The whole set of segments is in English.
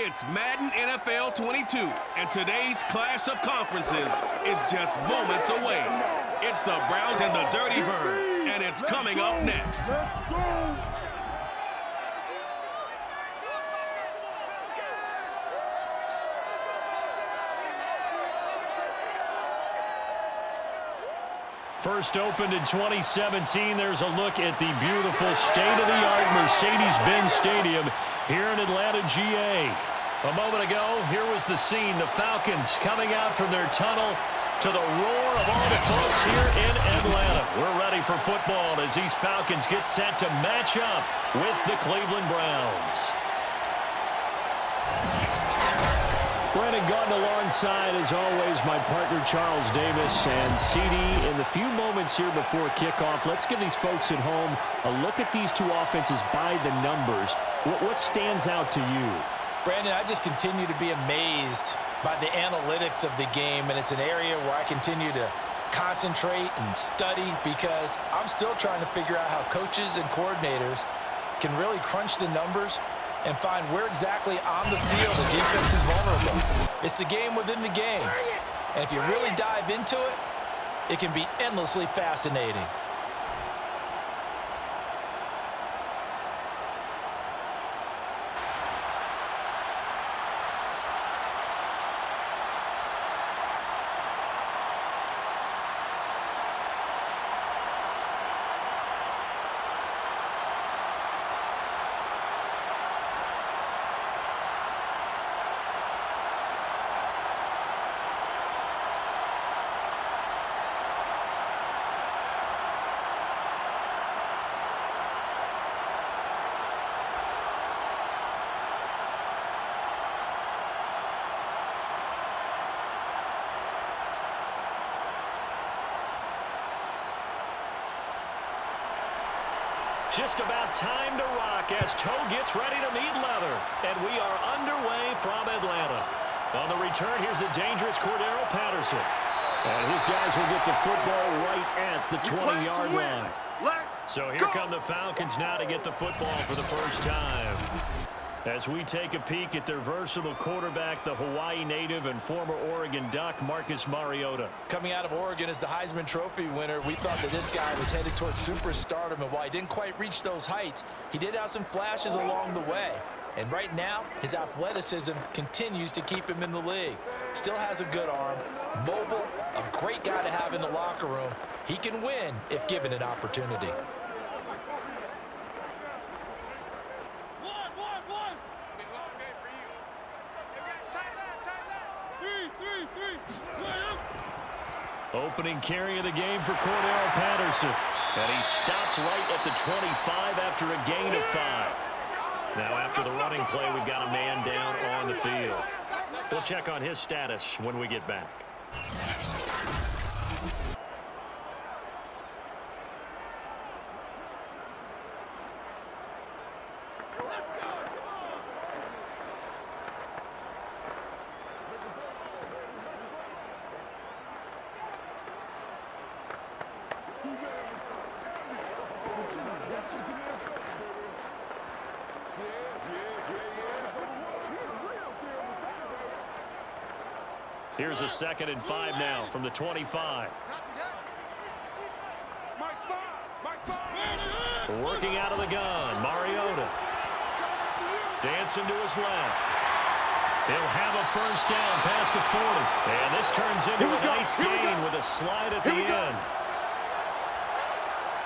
It's Madden NFL 22, and today's clash of conferences is just moments away. It's the Browns and the Dirty Birds, and it's coming up next. First opened in 2017, there's a look at the beautiful state-of-the-art Mercedes-Benz Stadium here in Atlanta, GA. A moment ago, here was the scene. The Falcons coming out from their tunnel to the roar of all the folks here in Atlanta. We're ready for football as these Falcons get set to match up with the Cleveland Browns. Brandon Gautin alongside, as always, my partner Charles Davis. And CD, in the few moments here before kickoff, let's give these folks at home a look at these two offenses by the numbers. What stands out to you? Brandon, I just continue to be amazed by the analytics of the game, and it's an area where I continue to concentrate and study because I'm still trying to figure out how coaches and coordinators can really crunch the numbers and find where exactly on the field the defense is vulnerable. It's the game within the game. And if you really dive into it, it can be endlessly fascinating. Just about time to rock as Toe gets ready to meet leather. And we are underway from Atlanta. On the return, here's the dangerous Cordero Patterson. And his guys will get the football right at the 20-yard line. So here come the Falcons now to get the football for the first time. As we take a peek at their versatile quarterback, the Hawaii native and former Oregon Duck, Marcus Mariota. Coming out of Oregon as the Heisman Trophy winner, we thought that this guy was headed towards superstardom, and while he didn't quite reach those heights, he did have some flashes along the way. And right now, his athleticism continues to keep him in the league. Still has a good arm, mobile, a great guy to have in the locker room. He can win if given an opportunity. Opening carry of the game for Cordero Patterson. And he stopped right at the 25 after a gain of 5. Now after the running play, we've got a man down on the field. We'll check on his status when we get back. Here's a 2nd and 5 now from the 25. Working out of the gun, Mariota. Dancing to his left. He'll have a first down past the 40. And this turns into a nice gain with a slide at the end.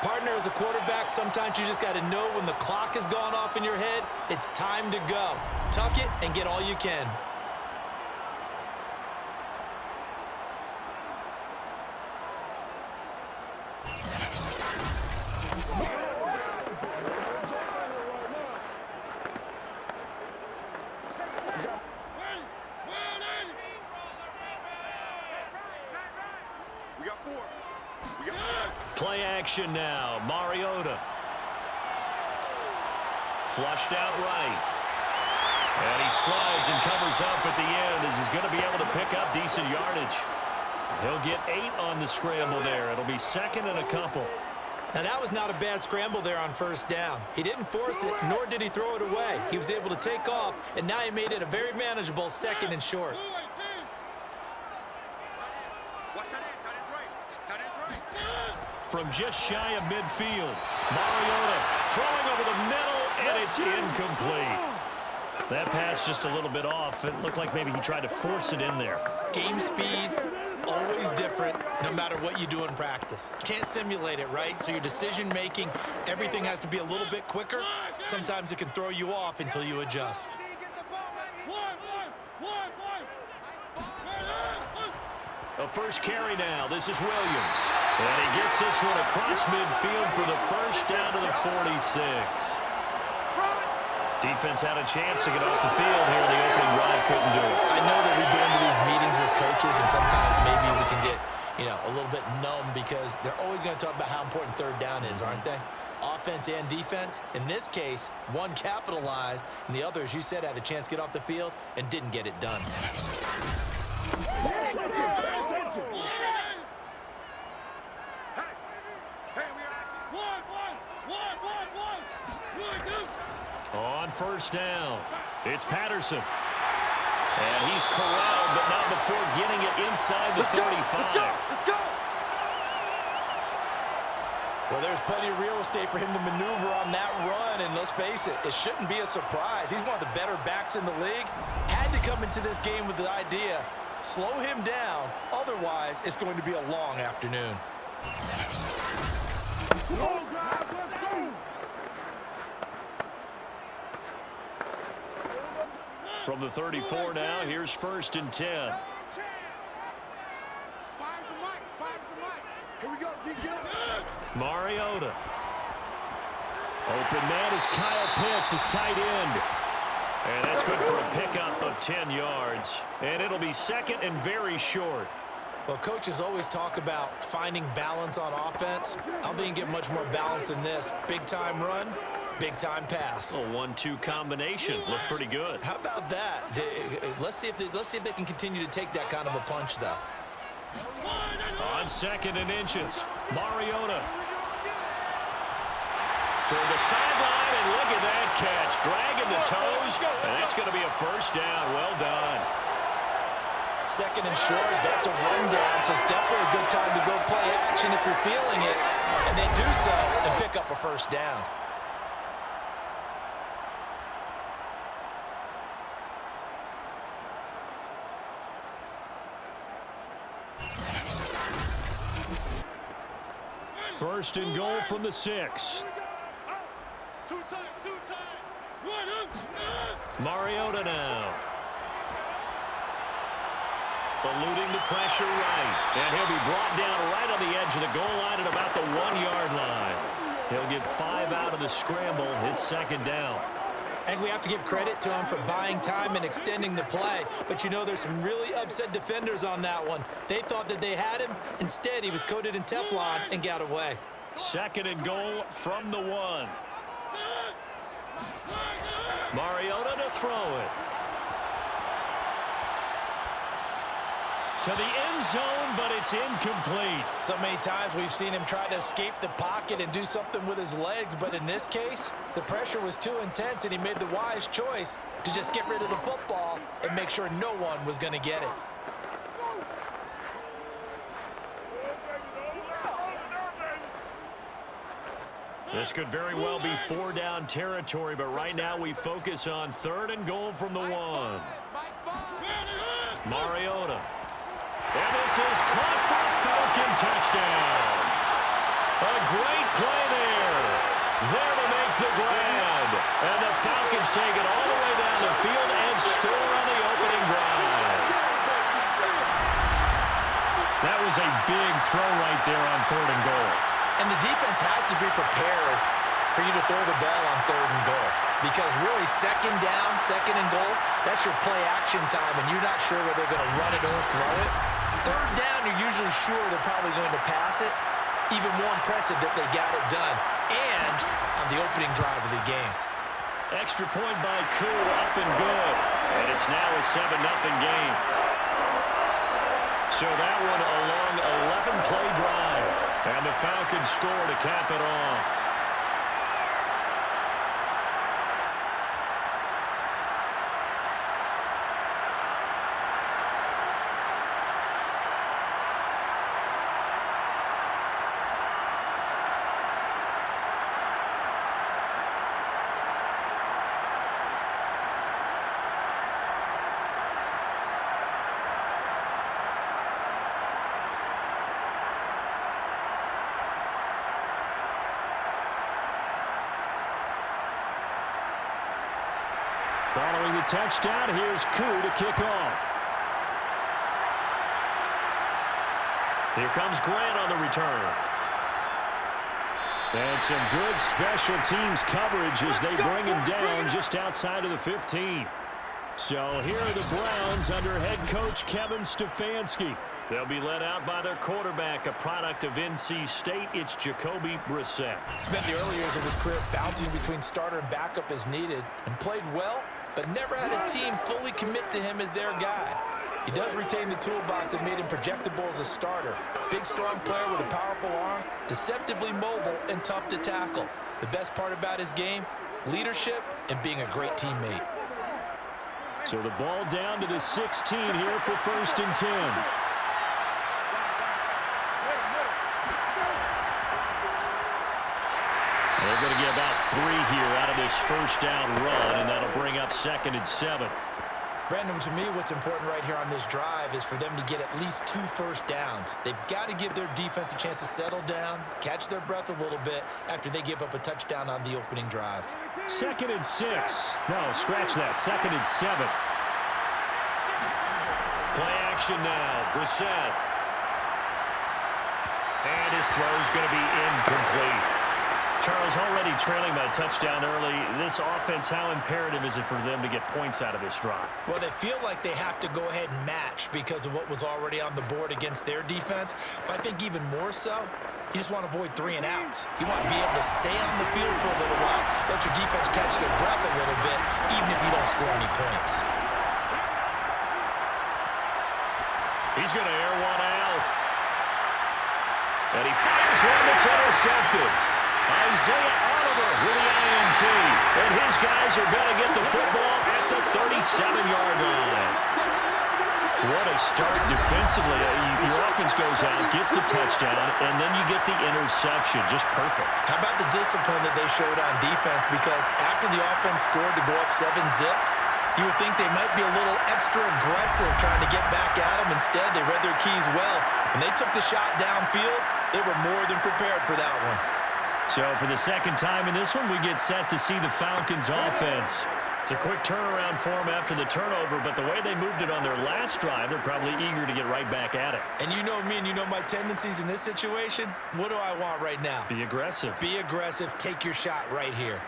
Partner, as a quarterback, sometimes you just got to know when the clock has gone off in your head, it's time to go. Tuck it and get all you can. Play action now. Mariota. Flushed out right. And he slides and covers up at the end as he's going to be able to pick up decent yardage. He'll get 8 on the scramble there. It'll be 2nd and a couple. Now, that was not a bad scramble there on first down. He didn't force it, nor did he throw it away. He was able to take off, and now he made it a very manageable 2nd and short. From just shy of midfield, Mariota throwing over the middle, and it's incomplete. That pass just a little bit off. It looked like maybe he tried to force it in there. Game speed, always different, no matter what you do in practice. Can't simulate it, right? So your decision-making, everything has to be a little bit quicker. Sometimes it can throw you off until you adjust. A first carry now. This is Williams. And he gets this one across midfield for the first down to the 46. Defense had a chance to get off the field here in the opening drive. Couldn't do it. I know that we go into these meetings with coaches, and sometimes maybe we can get, a little bit numb because they're always going to talk about how important third down is, aren't they? Offense and defense. In this case, one capitalized, and the other, as you said, had a chance to get off the field and didn't get it done. On first down, it's Patterson. And he's corralled, but not before getting it inside the 35. Let's go! Well, there's plenty of real estate for him to maneuver on that run, and let's face it, it shouldn't be a surprise. He's one of the better backs in the league. Had to come into this game with the idea, slow him down, otherwise it's going to be a long afternoon. From the 34 now, here's 1st and 10. Fires the mic. Here we go, D, get up. Mariota. Open man is Kyle Pitts, his tight end. And that's good for a pickup of 10 yards. And it'll be 2nd and very short. Well, coaches always talk about finding balance on offense. I don't think you can get much more balance than this. Big-time run, big-time pass. A 1-2 combination. Looked pretty good. How about that? Let's see if they can continue to take that kind of a punch, though. On 2nd and inches, Mariota. Toward the sideline, and look at that catch. Dragging the toes, and that's going to be a first down. Well done. 2nd and short, that's a rundown, so it's definitely a good time to go play action if you're feeling it. And they do so and pick up a first down. First and goal from the 6. Two times. Mariota now. Eluding the pressure right. And he'll be brought down right on the edge of the goal line at about the 1-yard line. He'll get 5 out of the scramble. It's 2nd down. And we have to give credit to him for buying time and extending the play. But there's some really upset defenders on that one. They thought that they had him. Instead, he was coated in Teflon and got away. 2nd and goal from the 1. Mariota to throw it. To the end zone, but it's incomplete. So many times we've seen him try to escape the pocket and do something with his legs, but in this case, the pressure was too intense, and he made the wise choice to just get rid of the football and make sure no one was going to get it. This could very well be 4-down territory, but right now we focus on 3rd and goal from the 1. Mariota. And this is caught for a Falcon touchdown. A great play there. There to make the grab. And the Falcons take it all the way down the field and score on the opening drive. That was a big throw right there on 3rd and goal. And the defense has to be prepared for you to throw the ball on 3rd and goal. Because really, 2nd down, 2nd and goal, that's your play action time, and you're not sure whether they're going to run it or throw it. 3rd down, you're usually sure they're probably going to pass it. Even more impressive that they got it done. And on the opening drive of the game. Extra point by Koo, up and good. And it's now a 7-0 game. So that one a long 11-play drive. And the Falcons score to cap it off. Following the touchdown, here's Koo to kick off. Here comes Grant on the return. And some good special teams coverage as they bring him down just outside of the 15. So here are the Browns under head coach Kevin Stefanski. They'll be led out by their quarterback, a product of NC State. It's Jacoby Brissett. Spent the early years of his career bouncing between starter and backup as needed and played well, but never had a team fully commit to him as their guy. He does retain the toolbox that made him projectable as a starter. Big, strong player with a powerful arm, deceptively mobile, and tough to tackle. The best part about his game, leadership and being a great teammate. So the ball down to the 16 here for 1st and 10. They're going to get about 3 here out of this first down run, and that'll bring up 2nd and 7. Brandon, to me, what's important right here on this drive is for them to get at least 2 first downs. They've got to give their defense a chance to settle down, catch their breath a little bit after they give up a touchdown on the opening drive. 2nd and 6. No, scratch that. 2nd and 7. Play action now. Brissett. And his throw's going to be incomplete. Charles, already trailing by a touchdown early. This offense, how imperative is it for them to get points out of this drive? Well, they feel like they have to go ahead and match because of what was already on the board against their defense. But I think even more so, you just want to avoid 3 and outs. You want to be able to stay on the field for a little while, let your defense catch their breath a little bit, even if you don't score any points. He's going to air one out. And he fires one that's intercepted. Isaiah Oliver with the INT. And his guys are going to get the football at the 37-yard line. What a start defensively. Your offense goes out, gets the touchdown, and then you get the interception. Just perfect. How about the discipline that they showed on defense? Because after the offense scored to go up 7-0, you would think they might be a little extra aggressive trying to get back at them. Instead, they read their keys well. When they took the shot downfield, they were more than prepared for that one. So for the second time in this one, we get set to see the Falcons offense. It's a quick turnaround for them after the turnover, but the way they moved it on their last drive, they're probably eager to get right back at it. And you know me and you know my tendencies in this situation. What do I want right now? Be aggressive. Be aggressive. Take your shot right here.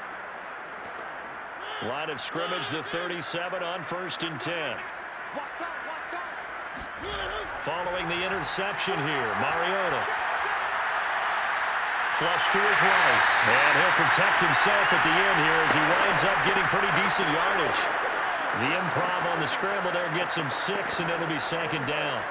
Line of scrimmage, the 37 on 1st and 10. Following the interception here, Mariota. Flush to his right. And he'll protect himself at the end here as he winds up getting pretty decent yardage. The improv on the scramble there gets him 6, and it'll be 2nd down.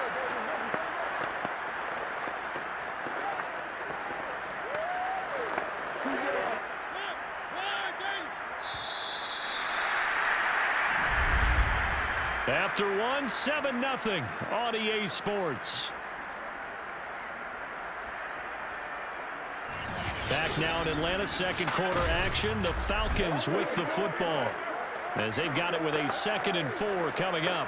After 1, 7-0 on EA Sports. Back now in Atlanta, 2nd quarter action. The Falcons with the football as they've got it with a 2nd and 4 coming up.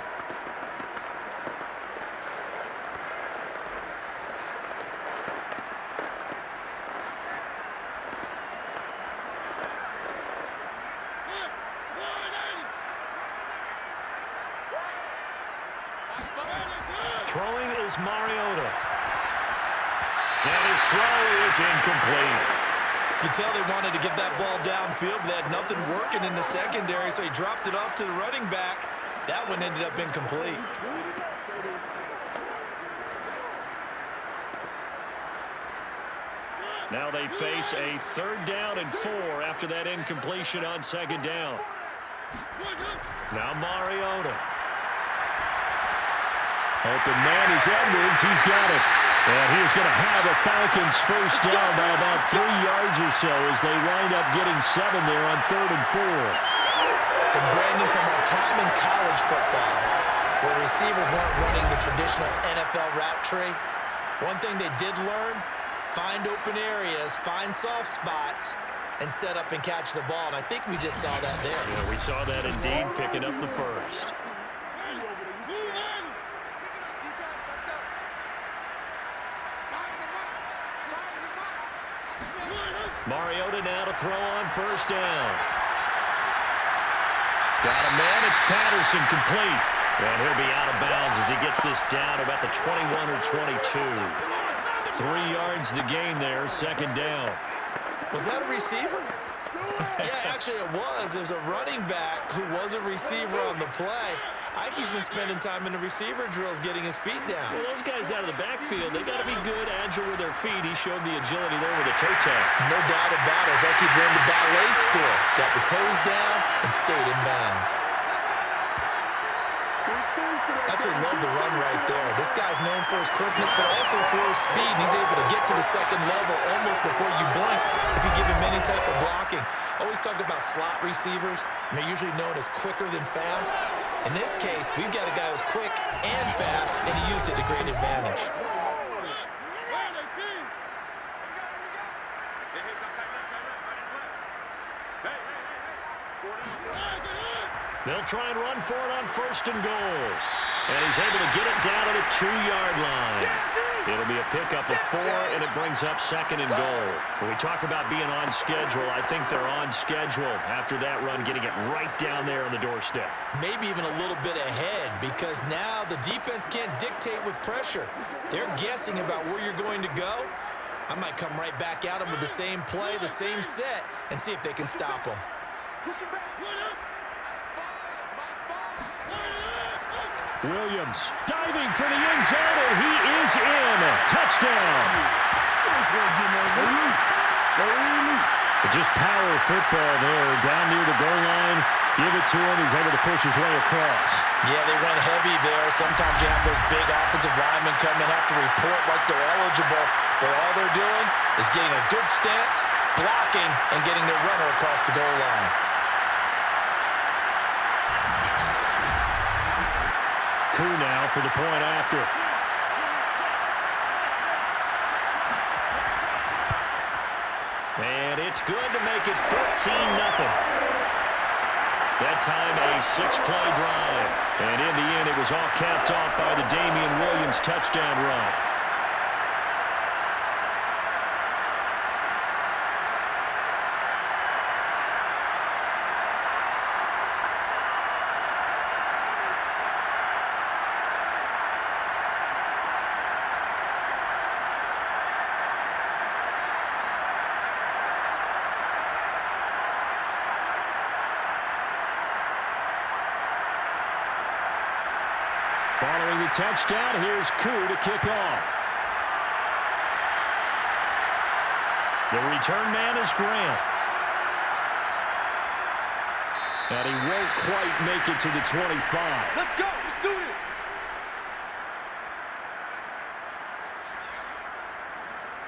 Throwing is Mariota. And his throw is incomplete. You can tell they wanted to get that ball downfield, but they had nothing working in the secondary, so he dropped it off to the running back. That one ended up incomplete. Now they face a 3rd down and 4 after that incompletion on 2nd down. Now Mariota. Open man is Edwards. He's got it. And he is going to have the Falcons first down by about 3 yards or so as they wind up getting 7 there on 3rd and 4. And Brandon, from our time in college football, where receivers weren't running the traditional NFL route tree, one thing they did learn, find open areas, find soft spots, and set up and catch the ball. And I think we just saw that there. Yeah, we saw that indeed, picking up the first. Mariota now to throw on first down. Got a man. It's Patterson complete. And he'll be out of bounds as he gets this down about the 21 or 22. 3 yards the gain there, 2nd down. Was that a receiver? Yeah, actually it was. It was a running back who was a receiver on the play. Ikey's been spending time in the receiver drills getting his feet down. Well, those guys out of the backfield, they got to be good, agile with their feet. He showed the agility there with a toe tap. No doubt about it. It's like he learned the ballet school. Got the toes down and stayed in bounds. Absolutely love the run right there. This guy's known for his quickness, but also for his speed. And he's able to get to the 2nd level almost before you blink if you give him any type of blocking. Always talk about slot receivers, and they're usually known as quicker than fast. In this case, we've got a guy who's quick and fast, and he used it to great advantage. They'll try and run for it on 1st and goal. And he's able to get it down to the 2-yard line. It'll be a pickup of 4, and it brings up 2nd and goal. When we talk about being on schedule, I think they're on schedule after that run, getting it right down there on the doorstep. Maybe even a little bit ahead, because now the defense can't dictate with pressure. They're guessing about where you're going to go. I might come right back at them with the same play, the same set, and see if they can stop them. Push him back. Williams diving for the end zone, and he is in. Touchdown. Just power football there, down near the goal line. Give it to him. He's able to push his way across. Yeah, they went heavy there. Sometimes you have those big offensive linemen come and have to report like they're eligible, but all they're doing is getting a good stance, blocking, and getting their runner across the goal line. Koo now for the point after. And it's good to make it 14-0. That time a 6-play drive. And in the end, it was all capped off by the Damian Williams touchdown run. Following the touchdown, here's Koo to kick off. The return man is Grant. And he won't quite make it to the 25. Let's go. Let's do this.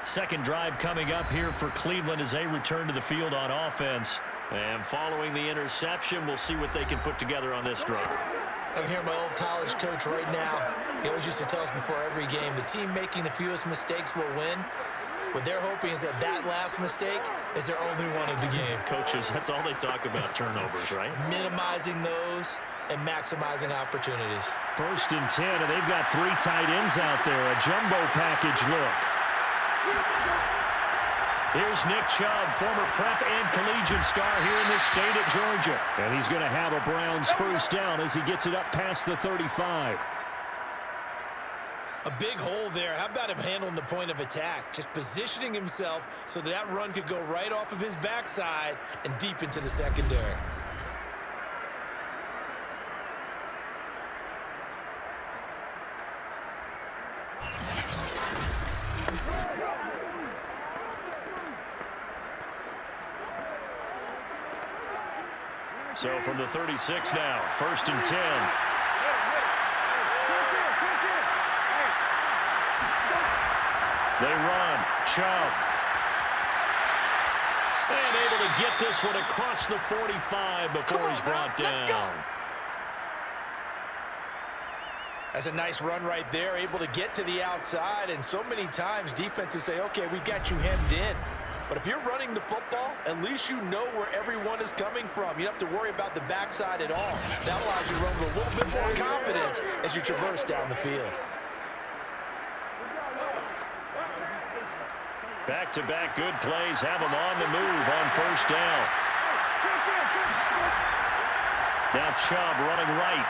Second drive coming up here for Cleveland as they return to the field on offense. And following the interception, we'll see what they can put together on this drive. I can hear my old college coach right now. He always used to tell us before every game, the team making the fewest mistakes will win. What they're hoping is that last mistake is their only one of the game. Coaches, that's all they talk about, turnovers, right? Minimizing those and maximizing opportunities. 1st and 10, and they've got 3 tight ends out there. A jumbo package look. Here's Nick Chubb, former prep and collegiate star here in this state at Georgia. And he's going to have a Browns first down as he gets it up past the 35. A big hole there. How about him handling the point of attack? Just positioning himself so that run could go right off of his backside and deep into the secondary. So from the 36 now, 1st and 10. They run. Chubb. And able to get this one across the 45 before he's brought down. That's a nice run right there, able to get to the outside. And so many times defenses say, okay, we got you hemmed in. But if you're running the football, at least you know where everyone is coming from. You don't have to worry about the backside at all. That allows you to run with a little bit more confidence as you traverse down the field. Back-to-back good plays have him on the move on first down. Now Chubb running right.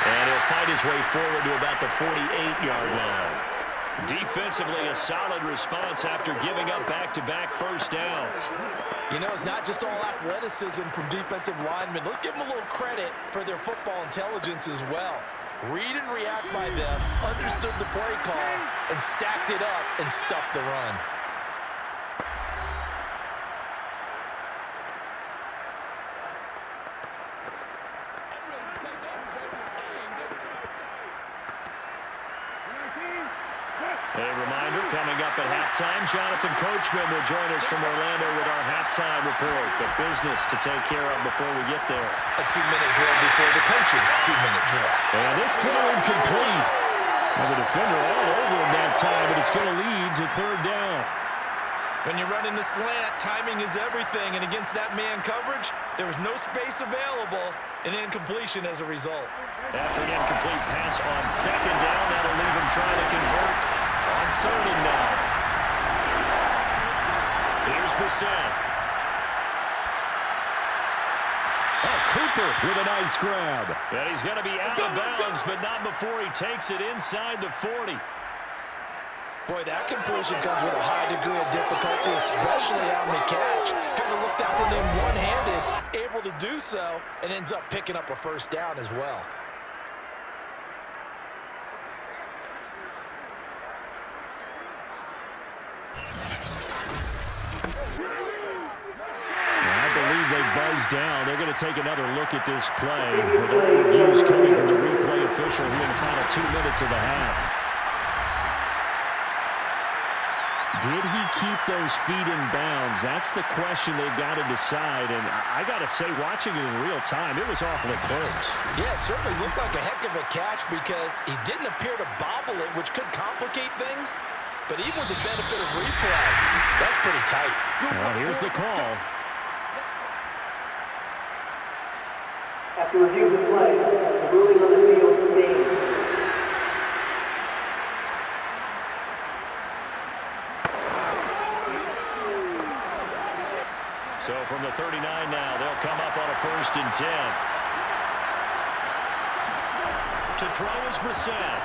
And he'll fight his way forward to about the 48-yard line. Defensively, a solid response after giving up back-to-back first downs. You know, it's not just all athleticism from defensive linemen. Let's give them a little credit for their football intelligence as well. Read and react by them, understood the play call, and stacked it up and stuffed the run. A reminder, coming up at halftime, Jonathan Coachman will join us from Orlando with our halftime report. The business to take care of before we get there. A 2-minute drill before the coach's 2-minute drill. And this throw incomplete. And the defender all over him that time, but it's going to lead to third down. When you're running the slant, timing is everything. And against that man coverage, there was no space available, and incompletion as a result. After an incomplete pass on second down, that'll leave him trying to convert on third and down. Here's Brissett. Oh, Cooper with a nice grab. And he's going to be out of bounds, but not before he takes it inside the 40. Boy, that completion comes with a high degree of difficulty, especially on the catch. Had to look that one in one-handed, able to do so, and ends up picking up a first down as well. I believe they buzzed down. They're going to take another look at this play with all reviews coming from the replay official here in the final 2 minutes of the half. Did he keep those feet in bounds? That's the question they've got to decide. And I got to say, watching it in real time, it was awfully close. Yeah, it certainly looked like a heck of a catch because he didn't appear to bobble it, which could complicate things. But even with the benefit of replay, that's pretty tight. Well, here's the call. After review of the play, the ruling on the field stands. So from the 39 now, they'll come up on a 1st and 10. To throw is Brissett.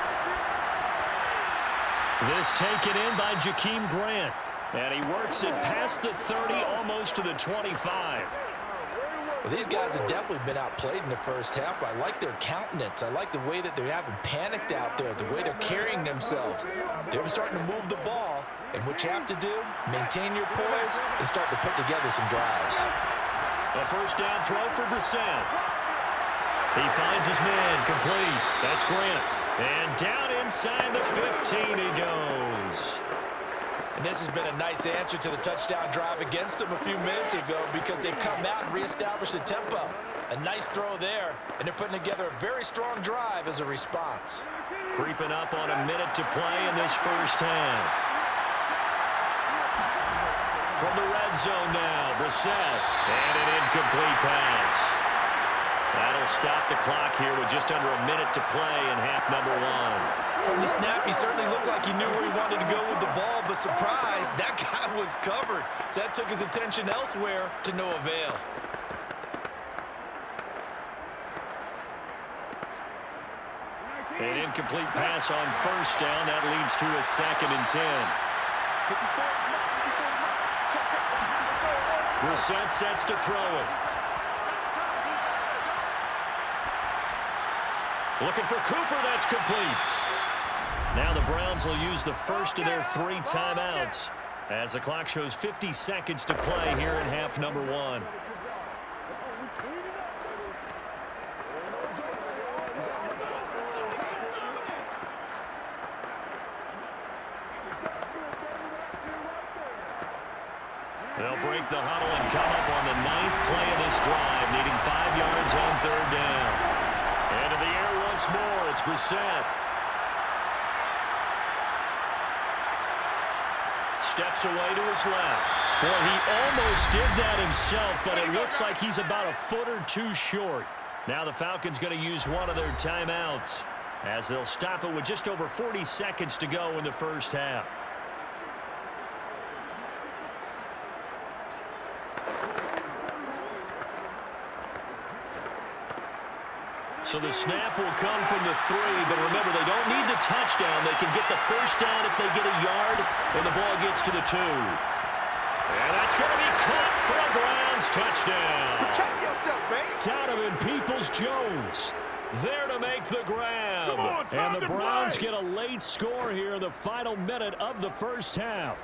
This taken in by Jakeem Grant. And he works it past the 30, almost to the 25. Well, these guys have definitely been outplayed in the first half. I like their countenance. I like the way that they haven't panicked out there, the way they're carrying themselves. They're starting to move the ball, and what you have to do, maintain your poise and start to put together some drives. A first down throw for Brissett. He finds his man, complete. That's Grant. And down inside the 15 he goes. And this has been a nice answer to the touchdown drive against them a few minutes ago because they've come out and reestablished the tempo. A nice throw there, and they're putting together a very strong drive as a response. Creeping up on a minute to play in this first half. From the red zone now, Brissett. And an incomplete pass. That'll stop the clock here with just under a minute to play in half number 1. From the snap, he certainly looked like he knew where he wanted to go with the ball, but surprise, that guy was covered. So that took his attention elsewhere to no avail. An incomplete pass on first down. That leads to a 2nd and 10. Brissett sets to throw it. Looking for Cooper. That's complete. Now the Browns will use the first of their 3 timeouts as the clock shows 50 seconds to play here in half number 1. They'll break the huddle and come up on the 9th play of this drive, needing 5 yards on 3rd down. Into the air once more. It's Brissett. Steps away to his left. Boy, he almost did that himself, but it looks like he's about a foot or two short. Now the Falcons going to use one of their timeouts as they'll stop it with just over 40 seconds to go in the first half. So the snap will come from the 3, but remember, they don't need the touchdown. They can get the first down if they get a yard, and the ball gets to the 2. And that's going to be caught for a Browns touchdown. Protect yourself, baby. Donovan Peoples-Jones there to make the grab. And the Browns get a late score here in the final minute of the first half.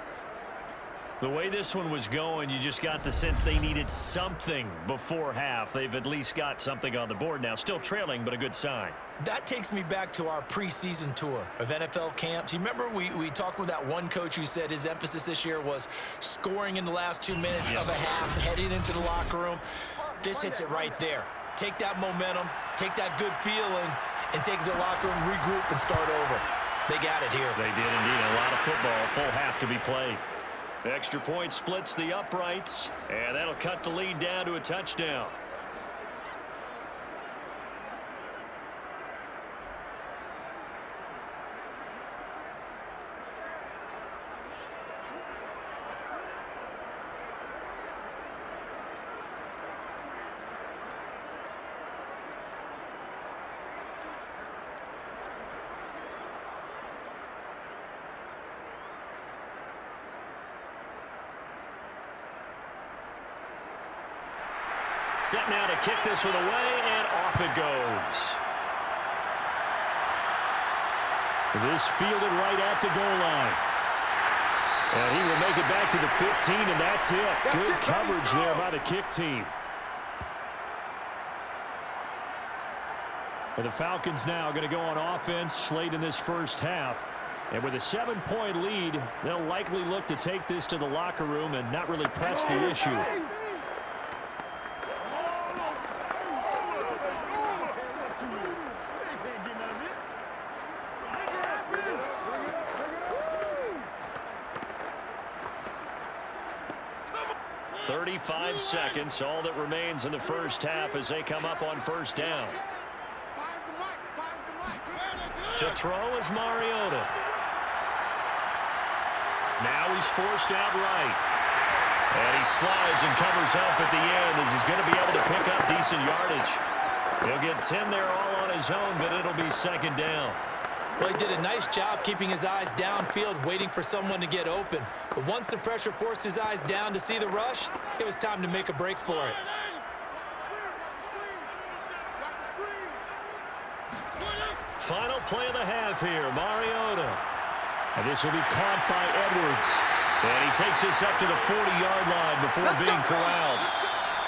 The way this one was going, you just got the sense they needed something before half. They've at least got something on the board now. Still trailing, but a good sign. That takes me back to our preseason tour of NFL camps. You remember we talked with that one coach who said his emphasis this year was scoring in the last 2 minutes of a half, heading into the locker room. This hits it right there. Take that momentum, take that good feeling, and take it to the locker room, regroup, and start over. They got it here. They did indeed. A lot of football, full half to be played. Extra point splits the uprights, and that'll cut the lead down to a touchdown. Set now to kick this one away, and off it goes. This fielded right at the goal line. And he will make it back to the 15, and that's it. Good coverage there by the kick team. Well, the Falcons now going to go on offense late in this first half. And with a 7-point lead, they'll likely look to take this to the locker room and not really press the issue. Five seconds, all that remains in the first half as they come up on first down. To throw is Mariota. Now he's forced out right. And he slides and covers up at the end as he's going to be able to pick up decent yardage. He'll get 10 there all on his own, but it'll be second down. Well, he did a nice job keeping his eyes downfield, waiting for someone to get open. But once the pressure forced his eyes down to see the rush, it was time to make a break for it. Final play of the half here, Mariota. And this will be caught by Edwards. And he takes this up to the 40-yard line before being corralled.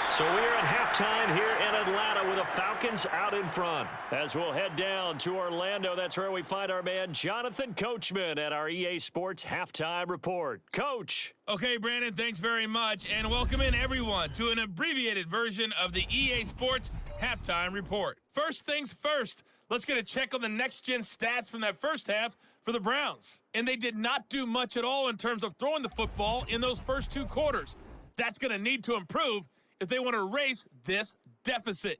So we're at halftime here in Atlanta with the Falcons out in front. As we'll head down to Orlando, that's where we find our man Jonathan Coachman at our EA Sports Halftime Report. Coach. Okay, Brandon, thanks very much. And welcome in, everyone, to an abbreviated version of the EA Sports Halftime Report. First things first, let's get a check on the next-gen stats from that first half for the Browns. And they did not do much at all in terms of throwing the football in those first 2 quarters. That's going to need to improve if they want to erase this deficit.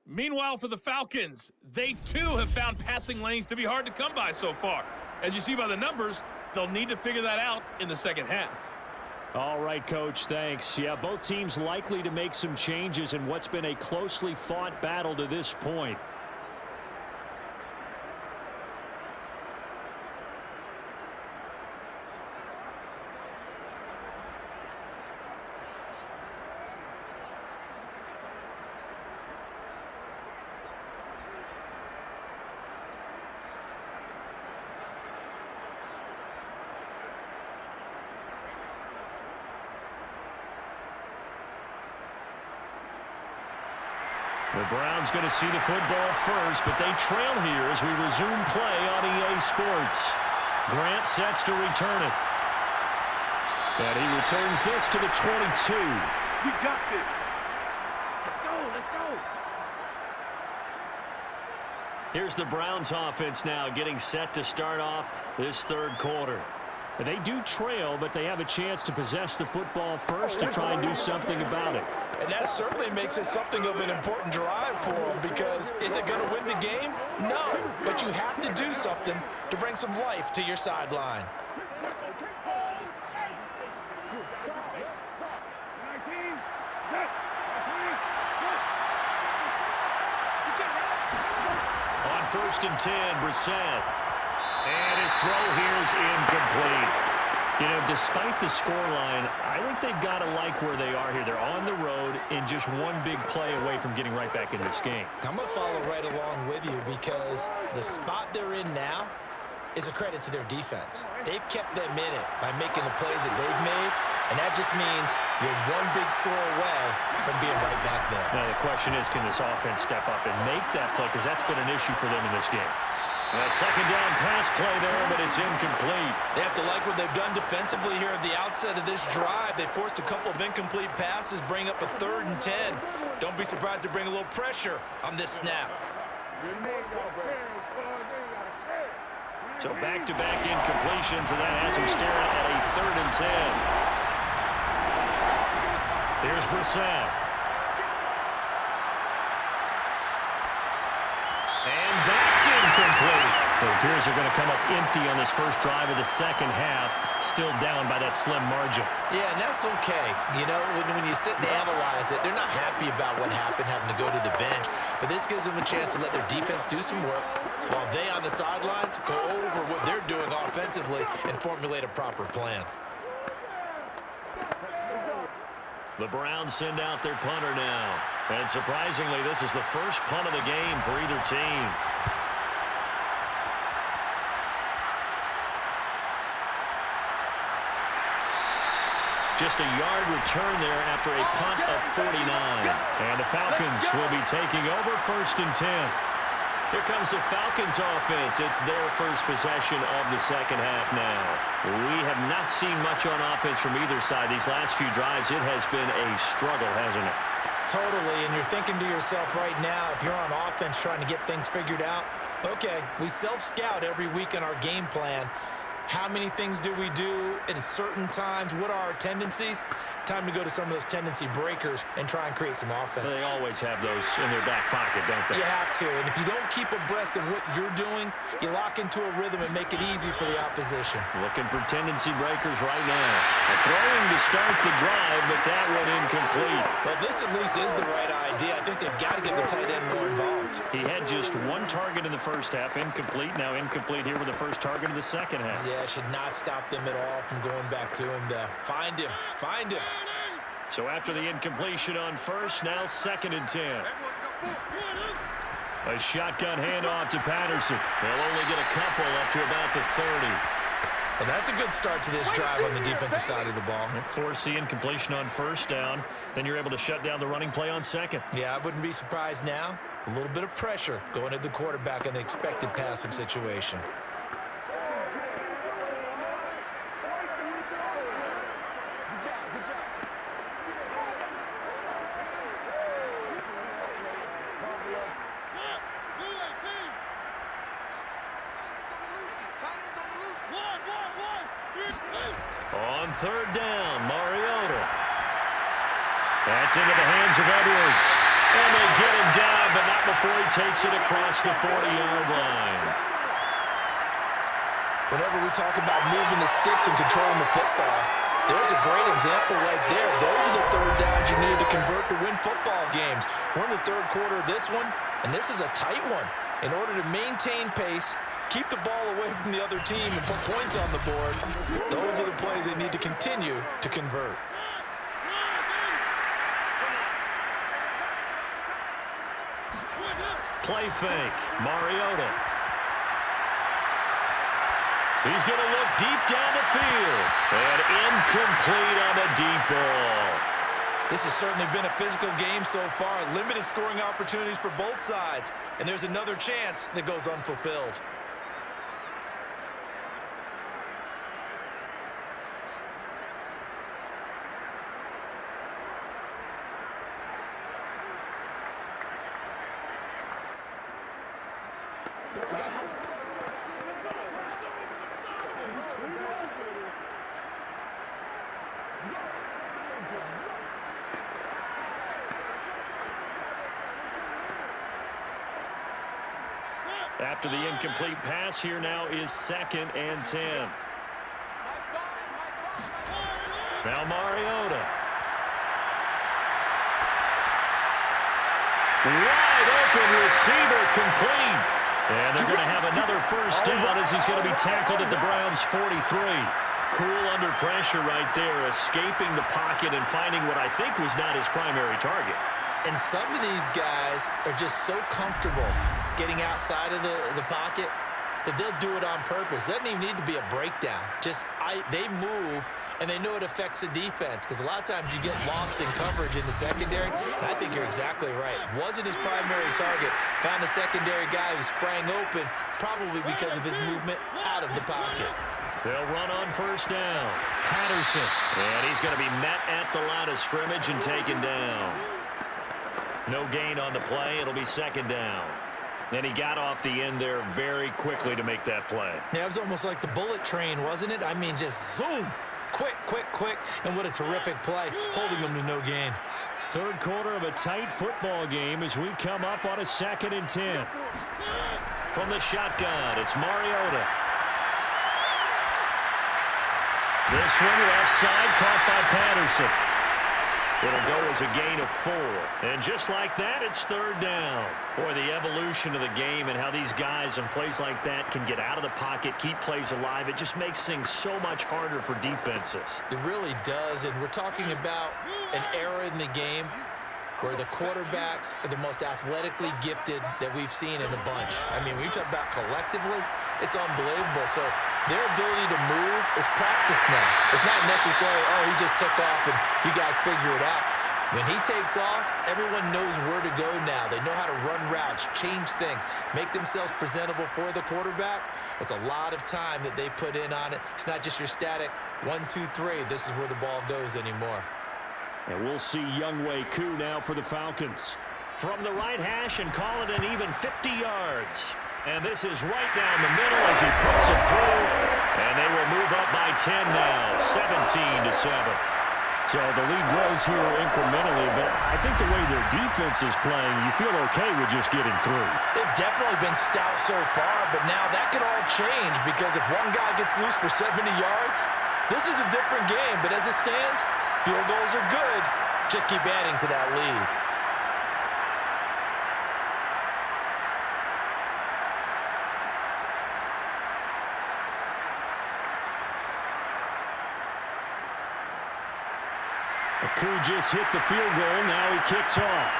Meanwhile, for the Falcons, they too have found passing lanes to be hard to come by so far. As you see by the numbers, they'll need to figure that out in the second half. All right, Coach, thanks. Yeah, both teams likely to make some changes in what's been a closely fought battle to this point. The Browns going to see the football first, but they trail here as we resume play on EA Sports. Grant sets to return it. And he returns this to the 22. We got this. Let's go. Let's go. Here's the Browns offense now getting set to start off this third quarter. They do trail, but they have a chance to possess the football first to try and do something about it. And that certainly makes it something of an important drive for them, because is it going to win the game? No, but you have to do something to bring some life to your sideline. On 1st and 10, Brissett. And his throw here is incomplete. You know, despite the scoreline, I think they've got to like where they are here. They're on the road and just one big play away from getting right back in this game. I'm going to follow right along with you, because the spot they're in now is a credit to their defense. They've kept them in it by making the plays that they've made, and that just means you're one big score away from being right back there. Now, the question is, can this offense step up and make that play? Because that's been an issue for them in this game. A second down pass play there, but it's incomplete. They have to like what they've done defensively here at the outset of this drive. They forced a couple of incomplete passes, bring up a 3rd and 10. Don't be surprised to bring a little pressure on this snap. So back-to-back incompletions, and that has him staring at a 3rd and 10. Here's Brissett. And that's incomplete. It appears they're going to come up empty on this first drive of the second half, still down by that slim margin. Yeah, and that's okay. You know, when you sit and analyze it, they're not happy about what happened, having to go to the bench. But this gives them a chance to let their defense do some work, while they on the sidelines go over what they're doing offensively and formulate a proper plan. The Browns send out their punter now. And surprisingly, this is the first punt of the game for either team. Just a yard return there after a punt of 49. And the Falcons will be taking over 1st and 10. Here comes the Falcons offense. It's their first possession of the second half now. We have not seen much on offense from either side. These last few drives, it has been a struggle, hasn't it? Totally, and you're thinking to yourself right now, if you're on offense trying to get things figured out, okay, we self-scout every week in our game plan. How many things do we do at certain times? What are our tendencies? Time to go to some of those tendency breakers and try and create some offense. They always have those in their back pocket, don't they? You have to, and if you don't keep abreast of what you're doing, you lock into a rhythm and make it easy for the opposition. Looking for tendency breakers right now. A throwing to start the drive, but that one incomplete. Well, this at least is the right idea. I think they've got to get the tight end more involved. He had just one target in the first half, incomplete. Now incomplete here with the first target of the second half. Yeah, it should not stop them at all from going back to him to find him. Find him. So after the incompletion on first, now 2nd and 10. A shotgun handoff to Patterson. They'll only get a couple up to about the 30. Well, that's a good start to this drive on the defensive side of the ball. Force the incompletion on first down. Then you're able to shut down the running play on second. Yeah, I wouldn't be surprised now. A little bit of pressure going at the quarterback in an expected passing situation. On 3rd down, Mariota. That's into the hands of Edwards. And they get him down, but not before he takes it across the 40-yard line. Whenever we talk about moving the sticks and controlling the football, there's a great example right there. Those are the 3rd downs you need to convert to win football games. We're in the 3rd quarter of this one, and this is a tight one. In order to maintain pace, keep the ball away from the other team, and put points on the board, those are the plays they need to continue to convert. Play fake. Mariota. He's going to look deep down the field. And incomplete on the deep ball. This has certainly been a physical game so far. Limited scoring opportunities for both sides. And there's another chance that goes unfulfilled. After the incomplete pass, here now is 2nd and 10. Now Mariota. Wide open receiver complete. And they're going to have another first down as he's going to be tackled at the Browns' 43. Cool under pressure right there, escaping the pocket and finding what I think was not his primary target. And some of these guys are just so comfortable getting outside of the pocket that they'll do it on purpose. It doesn't even need to be a breakdown. They move, and they know it affects the defense because a lot of times you get lost in coverage in the secondary, and I think you're exactly right. Wasn't his primary target. Found a secondary guy who sprang open, probably because of his movement out of the pocket. They'll run on first down. Patterson. And he's going to be met at the line of scrimmage and taken down. No gain on the play. It'll be 2nd down. And he got off the end there very quickly to make that play. Yeah, it was almost like the bullet train, wasn't it? I mean, just zoom. Quick, quick, quick. And what a terrific play, holding him to no gain. Third quarter of a tight football game as we come up on a 2nd and 10. From the shotgun, it's Mariota. This one left side, caught by Patterson. It'll go as a gain of 4. And just like that, it's 3rd down. Boy, the evolution of the game and how these guys in plays like that can get out of the pocket, keep plays alive, it just makes things so much harder for defenses. It really does, and we're talking about an era in the game where the quarterbacks are the most athletically gifted that we've seen in a bunch. I mean, when you talk about collectively, it's unbelievable. So their ability to move is practiced now. It's not necessarily, oh, he just took off and you guys figure it out. When he takes off, everyone knows where to go now. They know how to run routes, change things, make themselves presentable for the quarterback. It's a lot of time that they put in on it. It's not just your static 1, 2, 3. This is where the ball goes anymore. And we'll see Younghoe Koo now for the Falcons. From the right hash and call it an even 50 yards. And this is right down the middle as he puts it through. And they will move up by 10 now, 17-7. So the lead grows here incrementally, but I think the way their defense is playing, you feel okay with just getting through. They've definitely been stout so far, but now that could all change because if one guy gets loose for 70 yards, this is a different game. But as it stands, field goals are good. Just keep adding to that lead. Koo just hit the field goal. Now he kicks off.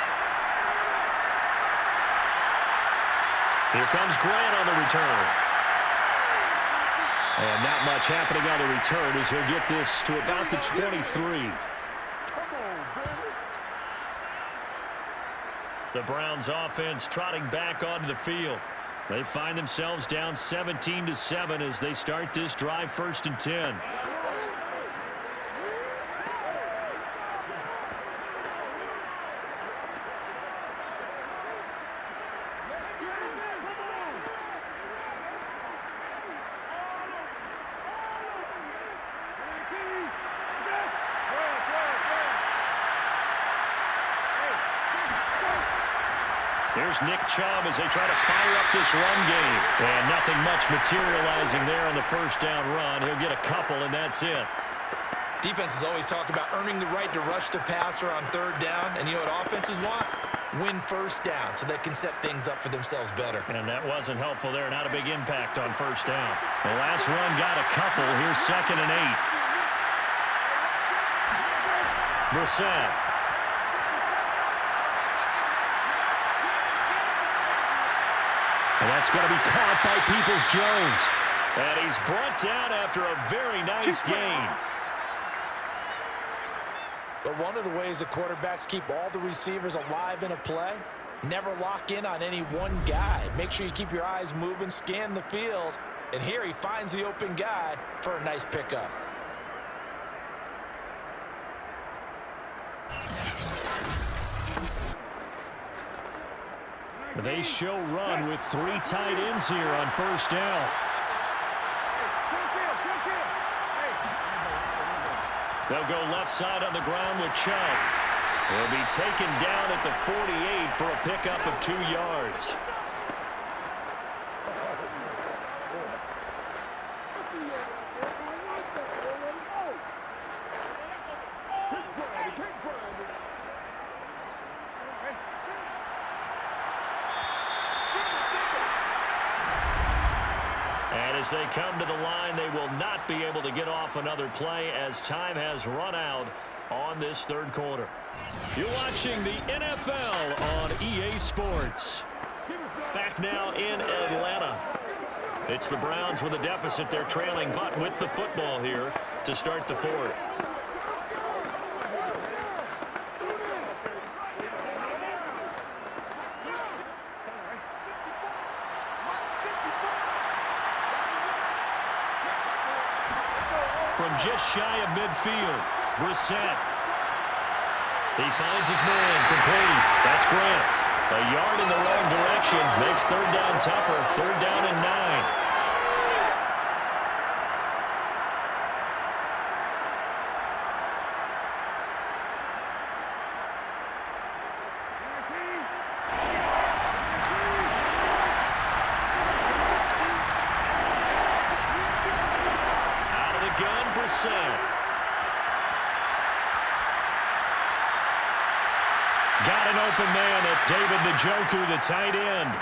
Here comes Grant on the return. And not much happening on the return as he'll get this to about the 23. The Browns offense trotting back onto the field. They find themselves down 17-7 as they start this drive 1st and 10. Here's Nick Chubb as they try to fire up this run game. And nothing much materializing there on the first down run. He'll get a couple, and that's it. Defenses always talk about earning the right to rush the passer on 3rd down. And you know what offenses want? Win 1st down so they can set things up for themselves better. And that wasn't helpful there. Not a big impact on 1st down. The last run got a couple. Here's 2nd and 8. Brissett. And that's going to be caught by Peoples-Jones. And he's brought down after a very nice gain. But one of the ways the quarterbacks keep all the receivers alive in a play, never lock in on any one guy. Make sure you keep your eyes moving, scan the field. And here he finds the open guy for a nice pickup. They show run with 3 tight ends here on first down. They'll go left side on the ground with Chubb. He'll be taken down at the 48 for a pickup of 2 yards. And as they come to the line, they will not be able to get off another play as time has run out on this third quarter. You're watching the NFL on EA Sports. Back now in Atlanta. It's the Browns with a deficit. They're trailing, but with the football here to start the fourth. From just shy of midfield, Brissett. He finds his man, complete. That's Grant. A yard in the wrong direction makes third down tougher. Third down and 9. Out of the gun, Brissett. Got an open man. It's David Njoku, the tight end.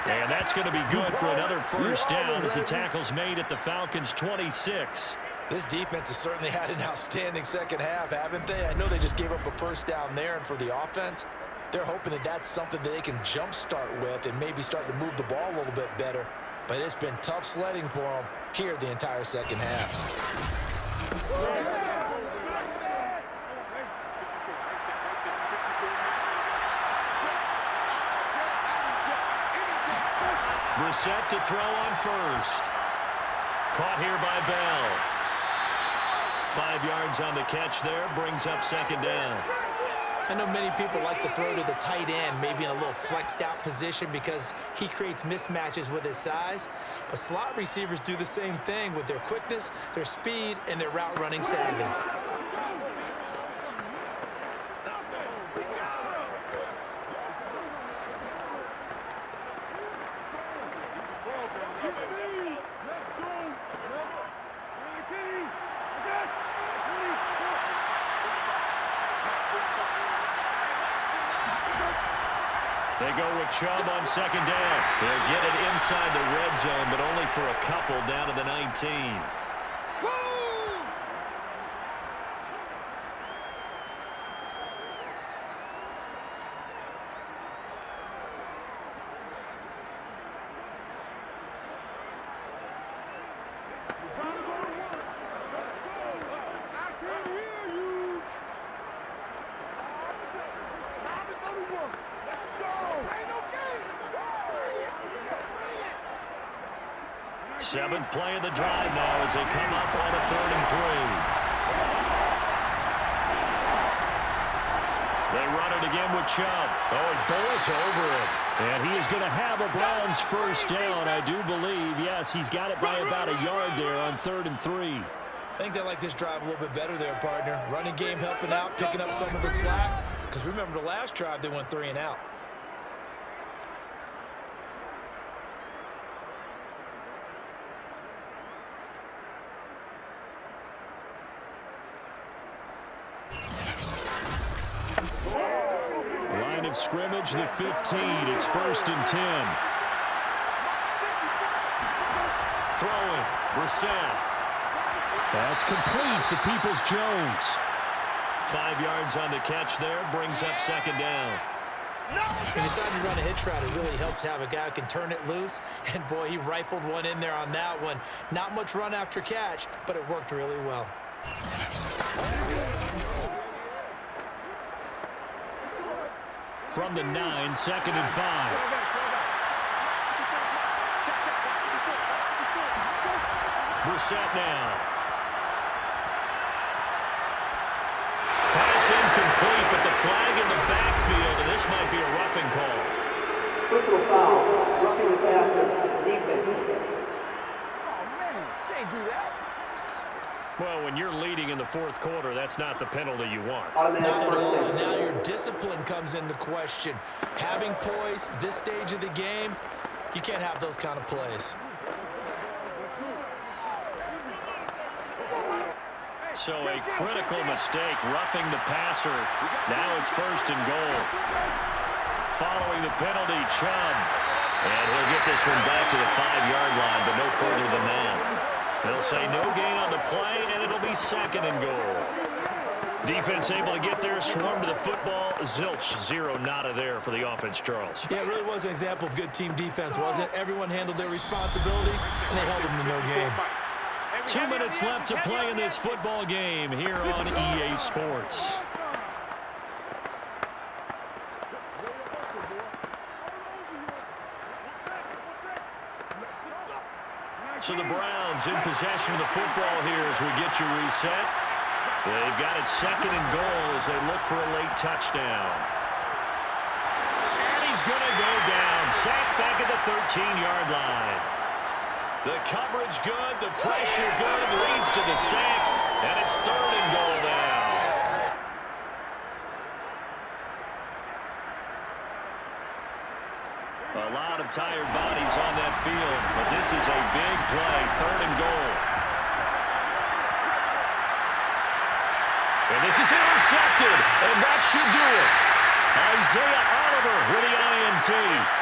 And that's going to be good for another first down as the tackle's made at the Falcons' 26. This defense has certainly had an outstanding second half, haven't they? I know they just gave up a first down there, and for the offense, they're hoping that that's something that they can jumpstart with and maybe start to move the ball a little bit better. But it's been tough sledding for them here the entire second half. Brissett to throw on first. Caught here by Bell. 5 yards on the catch there, brings up second down. I know many people like to throw to the tight end, maybe in a little flexed out position because he creates mismatches with his size. But slot receivers do the same thing with their quickness, their speed, and their route running savvy. They go with Chubb on second down. They'll get it inside the red zone, but only for a couple down to the 19. Seventh play of the drive now as they come up on a 3rd and 3. They run it again with Chubb. Oh, it bowls over it. And he is going to have a Browns first down, I do believe. Yes, he's got it by about a yard there on 3rd and 3. I think they like this drive a little bit better there, partner. Running game helping out, picking up some of the slack. Because remember the last drive, they went 3 and out. Line of scrimmage, the 15. It's 1st and 10. Throwing, Brissett. That's complete to Peoples-Jones. 5 yards on the catch there, brings up second down. He decided to run a hitch route. It really helps to have a guy who can turn it loose. And, boy, he rifled one in there on that one. Not much run after catch, but it worked really well. From the 9, 2nd and 5. Brissett now. Pass incomplete, but the flag in the backfield, and this might be a roughing call. Personal that's not the penalty you want. Not at all. And now your discipline comes into question. Having poise this stage of the game, you can't have those kind of plays. So a critical mistake, roughing the passer. Now it's 1st and goal. Following the penalty, Chubb. And he'll get this one back to the 5-yard line, but no further than that. They'll say no gain on the play, and it'll be 2nd and goal. Defense able to get there, swarm to the football. Zilch, 0 nada there for the offense, Charles. Yeah, it really was an example of good team defense, wasn't it? Everyone handled their responsibilities, and they held them to no game. 2 minutes left to play in this football game here on EA Sports. So the Browns in possession of the football here as we get you reset. They've got it 2nd and goal as they look for a late touchdown. And he's going to go down. Sacked back at the 13-yard line. The coverage good, the pressure good, leads to the sack, and it's 3rd and goal now. A lot of tired bodies on that field, but this is a big play, 3rd and goal. And this is intercepted, and that should do it. Isaiah Oliver with the INT.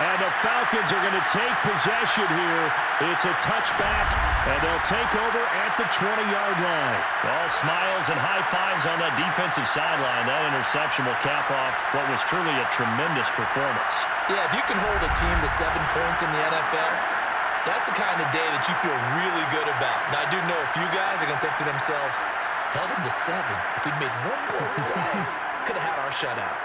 And the Falcons are going to take possession here. It's a touchback, and they'll take over at the 20-yard line. All smiles and high fives on that defensive sideline. That interception will cap off what was truly a tremendous performance. Yeah, if you can hold a team to 7 points in the NFL, that's the kind of day that you feel really good about. Now, I do know a few guys are going to think to themselves, held them to 7. If we'd made one more play, could have had our shutout.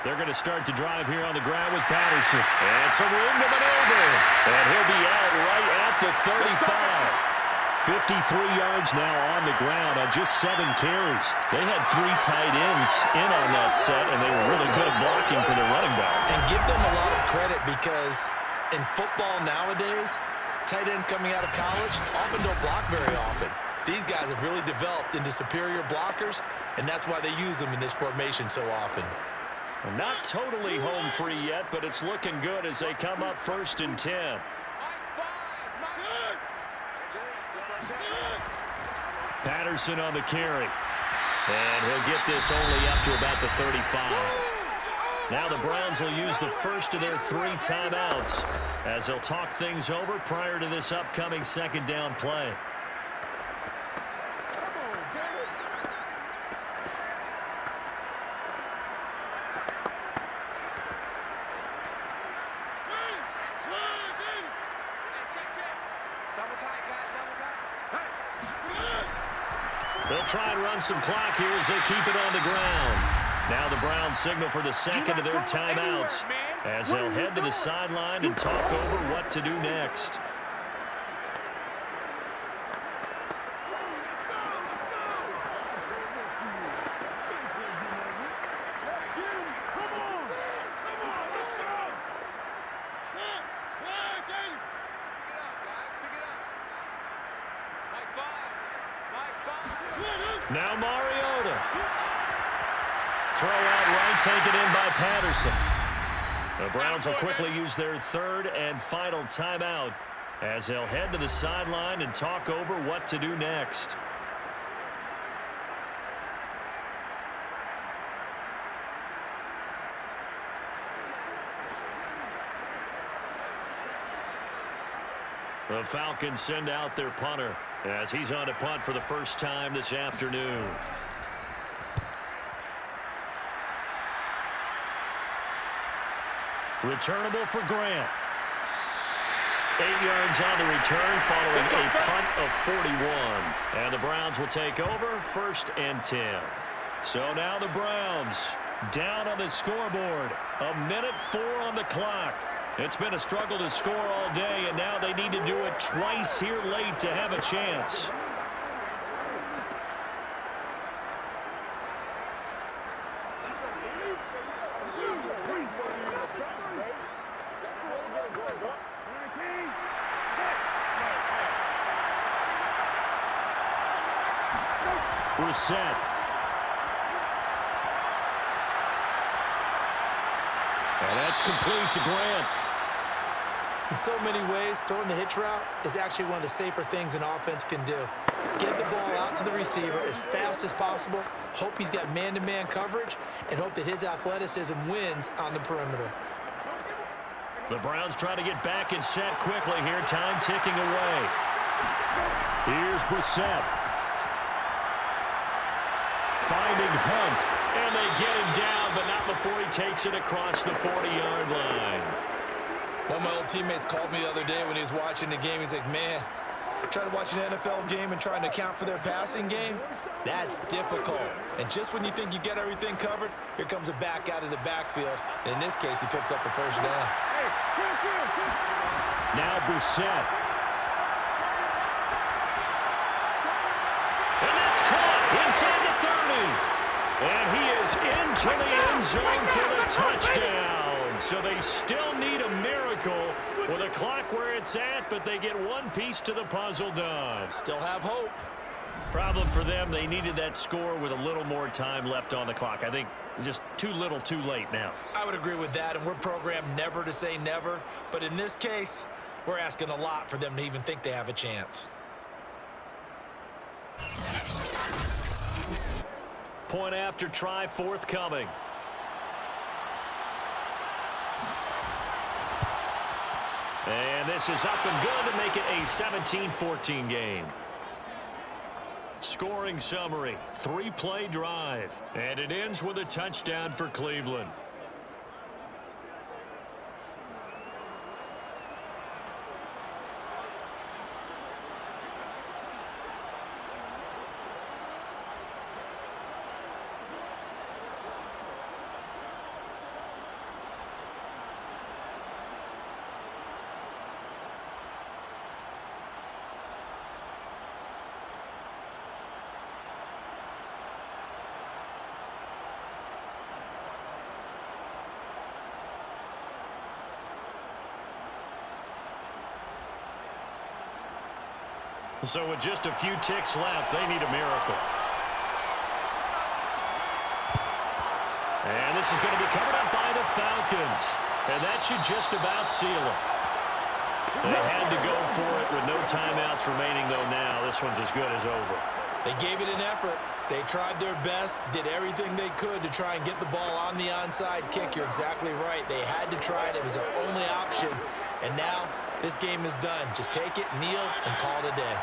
They're going to start to drive here on the ground with Patterson. And some room to maneuver. And he'll be out right at the 35. 53 yards now on the ground on just 7 carries. They had 3 tight ends in on that set, and they were really good at blocking for their running back. And give them a lot of credit because in football nowadays, tight ends coming out of college often don't block very often. These guys have really developed into superior blockers, and that's why they use them in this formation so often. Not totally home free yet, but it's looking good as they come up 1st and 10. Patterson on the carry. And he'll get this only up to about the 35. Now the Browns will use the first of their 3 timeouts as they'll talk things over prior to this upcoming 2nd down play. They'll try and run some clock here as they keep it on the ground. Now the Browns signal for the 2nd of their timeouts as they'll head to the sideline and talk over what to do next. Now Mariota. Throw out right, taken in by Patterson. The Browns will quickly use their 3rd and final timeout as they'll head to the sideline and talk over what to do next. The Falcons send out their punter as he's on a punt for the first time this afternoon. Returnable for Grant. 8 yards on the return following a punt of 41. And the Browns will take over 1st and 10. So now the Browns down on the scoreboard. 1:04 on the clock. It's been a struggle to score all day, and now they need to do it twice here late to have a chance. Brissett. And that's complete to Grant. In so many ways, throwing the hitch route is actually one of the safer things an offense can do. Get the ball out to the receiver as fast as possible, hope he's got man-to-man coverage, and hope that his athleticism wins on the perimeter. The Browns try to get back and set quickly here, time ticking away. Here's Brissett. Finding Hunt, and they get him down, but not before he takes it across the 40-yard line. One of my old teammates called me the other day when he was watching the game. He's like, man, trying to watch an NFL game and trying to account for their passing game, that's difficult. And just when you think you get everything covered, here comes a back out of the backfield. And in this case, he picks up a first down. Now Brissett. And that's caught inside the 30. And he is into the end zone for the touchdown. So they still need a miracle with a clock where it's at, but they get one piece to the puzzle done. Still have hope. Problem for them, they needed that score with a little more time left on the clock. I think just too little too late now. I would agree with that, and we're programmed never to say never. But in this case, we're asking a lot for them to even think they have a chance. Point after try forthcoming. And this is up and good to make it a 17-14 game. Scoring summary, 3-play drive. And it ends with a touchdown for Cleveland. So with just a few ticks left, they need a miracle. And this is going to be covered up by the Falcons. And that should just about seal it. They had to go for it with no timeouts remaining, though now. This one's as good as over. They gave it an effort. They tried their best, did everything they could to try and get the ball on the onside kick. You're exactly right. They had to try it. It was their only option. And now this game is done. Just take it, kneel, and call it a day.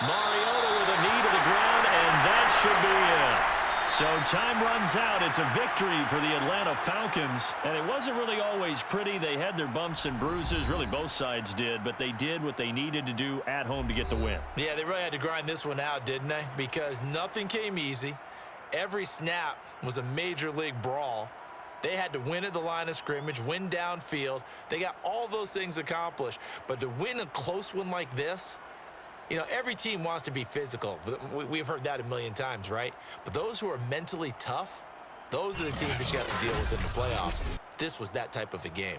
Mariota with a knee to the ground, and that should be it. So time runs out. It's a victory for the Atlanta Falcons. And it wasn't really always pretty. They had their bumps and bruises. Really, both sides did. But they did what they needed to do at home to get the win. Yeah, they really had to grind this one out, didn't they? Because nothing came easy. Every snap was a major league brawl. They had to win at the line of scrimmage, win downfield. They got all those things accomplished. But to win a close one like this, you know, every team wants to be physical. We've heard that a million times, right? But those who are mentally tough, those are the teams that you have to deal with in the playoffs. This was that type of a game.